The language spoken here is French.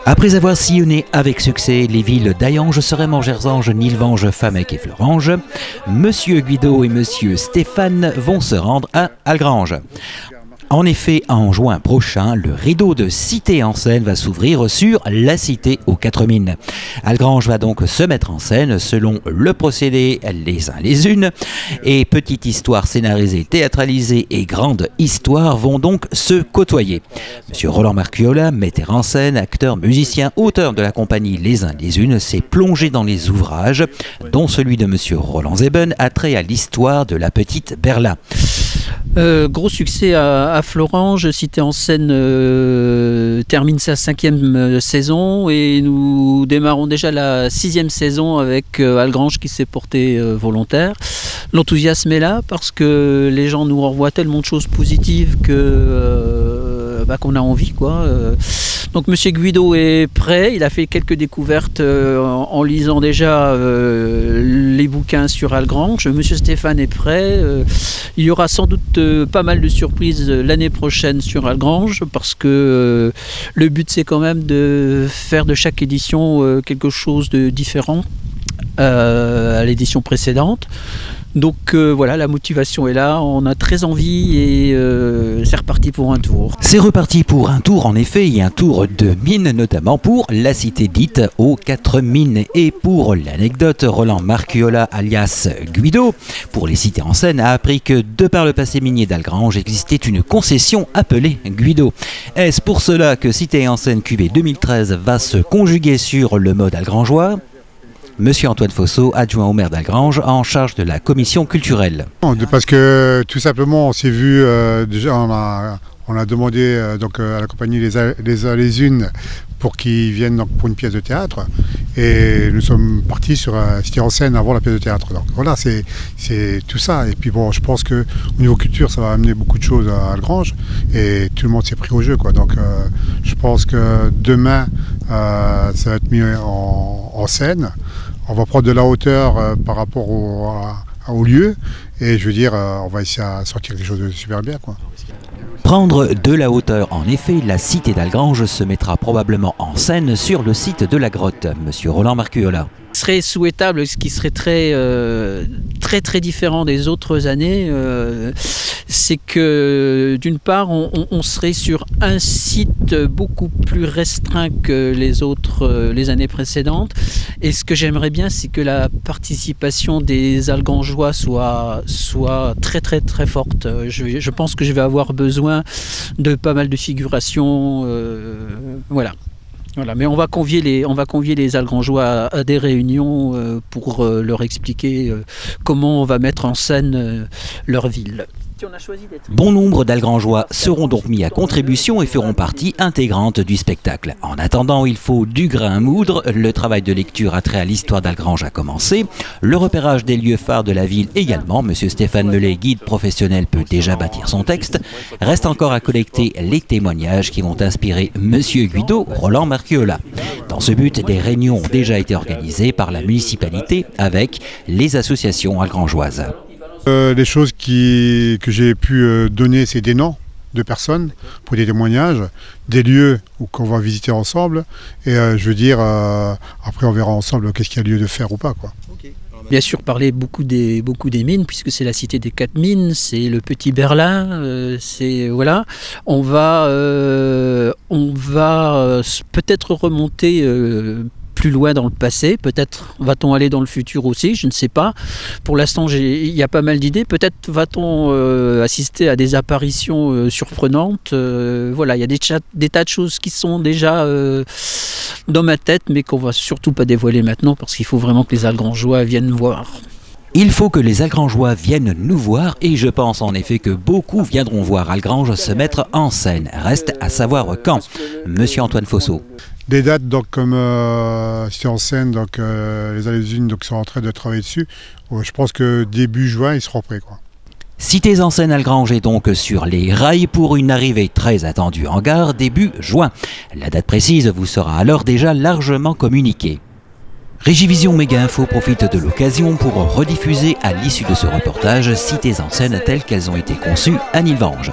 Après avoir sillonné avec succès les villes d'Hayange, Serem, Gersange, Nilvange, Famec et Fleurange, Monsieur Guido et Monsieur Stéphane vont se rendre à Algrange. En effet, en juin prochain, le rideau de Cité en scène va s'ouvrir sur la Cité aux 4 mines. Algrange va donc se mettre en scène selon le procédé Les uns les unes. Et petite histoire scénarisée, théâtralisée et grande histoire vont donc se côtoyer. Monsieur Roland Marcuola, metteur en scène, acteur, musicien, auteur de la compagnie Les uns les unes, s'est plongé dans les ouvrages, dont celui de Monsieur Roland Zeben a trait à l'histoire de la petite Berla. Gros succès à Fleurange, Cité en scène termine sa 5e saison et nous démarrons déjà la 6e saison avec Algrange qui s'est porté volontaire. L'enthousiasme est là parce que les gens nous renvoient tellement de choses positives que qu'on a envie quoi. Donc Monsieur Guido est prêt, il a fait quelques découvertes en lisant déjà les bouquins sur Algrange. Monsieur Stéphane est prêt, il y aura sans doute pas mal de surprises l'année prochaine sur Algrange parce que le but c'est quand même de faire de chaque édition quelque chose de différent à l'édition précédente. Donc voilà, la motivation est là, on a très envie et c'est reparti pour un tour. C'est reparti pour un tour en effet, et un tour de mine notamment pour la cité dite aux 4 mines. Et pour l'anecdote, Roland Marcuola alias Guido, pour les cités en scène, a appris que de par le passé minier d'Algrange existait une concession appelée Guido. Est-ce pour cela que Cité en scène QV 2013 va se conjuguer sur le mode algrangeois? Monsieur Antoine Fosso, adjoint au maire d'Algrange, en charge de la commission culturelle. Parce que tout simplement, on s'est vu, déjà on a demandé donc, à la compagnie les unes pour qu'ils viennent donc, pour une pièce de théâtre. Et nous sommes partis sur Cité en scène avant la pièce de théâtre. Donc voilà, c'est tout ça. Et puis bon, je pense qu'au niveau culture, ça va amener beaucoup de choses à Algrange. Et tout le monde s'est pris au jeu, quoi. Donc je pense que demain, ça va être mis en scène. On va prendre de la hauteur par rapport au lieu. Et je veux dire, on va essayer à sortir quelque chose de super bien, quoi. Prendre de la hauteur, en effet, la cité d'Algrange se mettra probablement en scène sur le site de la grotte. Monsieur Roland Marcuola. Ce serait souhaitable, ce qui serait très différent des autres années, c'est que d'une part on serait sur un site beaucoup plus restreint que les années précédentes, et ce que j'aimerais bien c'est que la participation des Algrangeois soit très forte. Je pense que je vais avoir besoin de pas mal de figurations, voilà. Voilà, mais on va convier les Algrangeois à des réunions pour leur expliquer comment on va mettre en scène leur ville. Bon nombre d'Algrangeois seront donc mis à contribution et feront partie intégrante du spectacle. En attendant, il faut du grain à moudre. Le travail de lecture à trait à l'histoire d'Algrange a commencé. Le repérage des lieux phares de la ville également. Monsieur Stéphane Mellet, guide professionnel, peut déjà bâtir son texte. Reste encore à collecter les témoignages qui vont inspirer Monsieur Guido, Roland Marcuola. Dans ce but, des réunions ont déjà été organisées par la municipalité avec les associations algrangeoises. Les choses que j'ai pu donner, c'est des noms de personnes pour des témoignages, des lieux qu'on va visiter ensemble. Et je veux dire, après on verra ensemble qu'est-ce qu'il y a lieu de faire ou pas, quoi. Bien sûr, parler beaucoup des mines, puisque c'est la cité des 4 mines, c'est le petit Berlin, c'est voilà. On va peut-être remonter plus loin dans le passé, peut-être va-t-on aller dans le futur aussi, je ne sais pas. Pour l'instant, il y a pas mal d'idées. Peut-être va-t-on assister à des apparitions surprenantes. Voilà, il y a des tas de choses qui sont déjà dans ma tête, mais qu'on va surtout pas dévoiler maintenant, parce qu'il faut vraiment que les Algrangeois viennent voir. Il faut que les Algrangeois viennent nous voir, et je pense en effet que beaucoup viendront voir Algrange se mettre en scène. Reste à savoir quand. Monsieur Antoine Fosso. Des dates donc comme Cité en scène, donc les unes donc sont en train de travailler dessus. Je pense que début juin ils seront prêts, quoi. Cités en scène Algrange est donc sur les rails pour une arrivée très attendue en gare début juin. La date précise vous sera alors déjà largement communiquée. Régivision Méga Info profite de l'occasion pour rediffuser à l'issue de ce reportage Cités en scène telles qu'elles ont été conçues à Nilvange.